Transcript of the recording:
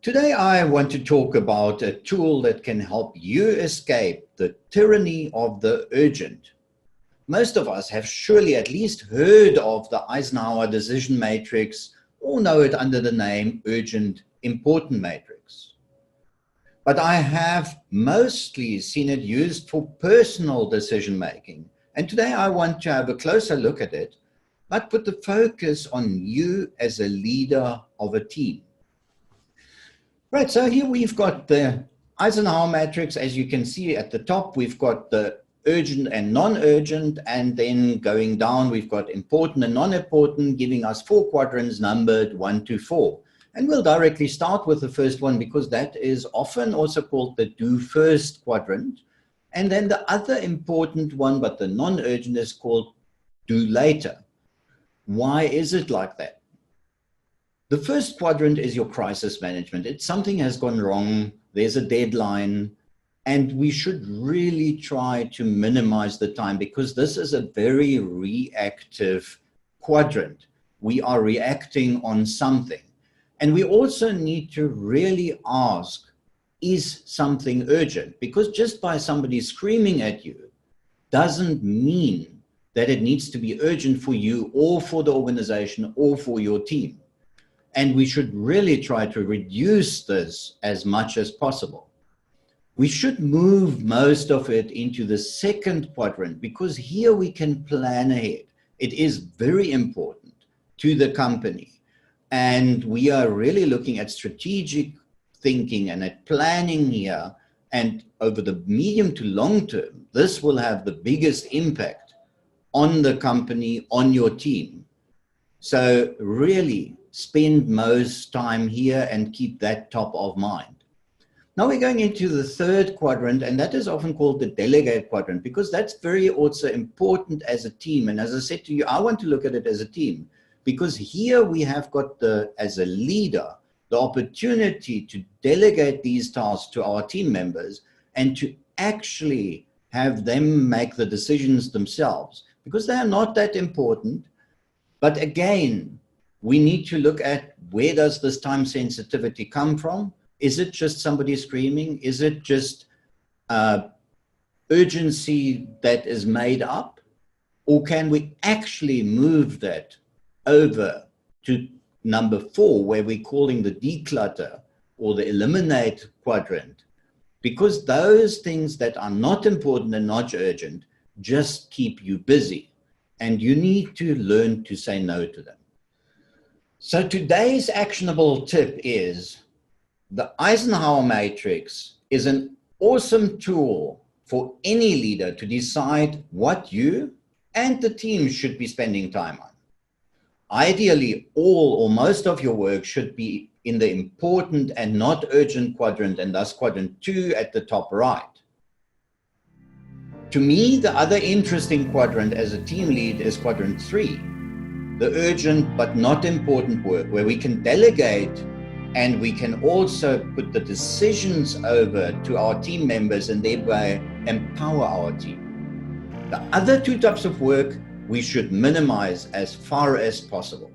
Today, I want to talk about a tool that can help you escape the tyranny of the urgent. Most of us have surely at least heard of the Eisenhower Decision Matrix or know it under the name Urgent Important Matrix. But I have mostly seen it used for personal decision making. And today I want to have a closer look at it, but put the focus on you as a leader of a team. Right, so here we've got the Eisenhower Matrix. As you can see at the top, we've got the urgent and non-urgent, and then going down, we've got important and non-important, giving us 4 quadrants numbered 1 to 4. And we'll directly start with the first one because that is often also called the do first quadrant. And then the other important one, but the non-urgent, is called do later. Why is it like that? The first quadrant is your crisis management. It's something has gone wrong, there's a deadline, and we should really try to minimize the time because this is a very reactive quadrant. We are reacting on something. And we also need to really ask, is something urgent? Because just by somebody screaming at you doesn't mean that it needs to be urgent for you or for the organization or for your team. And we should really try to reduce this as much as possible. We should move most of it into the second quadrant because here we can plan ahead. It is very important to the company. And we are really looking at strategic thinking and at planning here. And over the medium to long term, this will have the biggest impact on the company, on your team. So really, spend most time here and keep that top of mind. Now we're going into the third quadrant, and that is often called the delegate quadrant because that's very also important as a team. And as I said to you, I want to look at it as a team because here we have got as a leader, the opportunity to delegate these tasks to our team members and to actually have them make the decisions themselves because they are not that important. But again, we need to look at where does this time sensitivity come from? Is it just somebody screaming? Is it just urgency that is made up? Or can we actually move that over to number 4, where we're calling the declutter or the eliminate quadrant? Because those things that are not important and not urgent just keep you busy. And you need to learn to say no to them. So today's actionable tip is the Eisenhower Matrix is an awesome tool for any leader to decide what you and the team should be spending time on. Ideally, all or most of your work should be in the important and not urgent quadrant, and thus quadrant 2 at the top right. To me, the other interesting quadrant as a team lead is quadrant 3. The urgent but not important work where we can delegate and we can also put the decisions over to our team members and thereby empower our team. The other 2 types of work we should minimize as far as possible.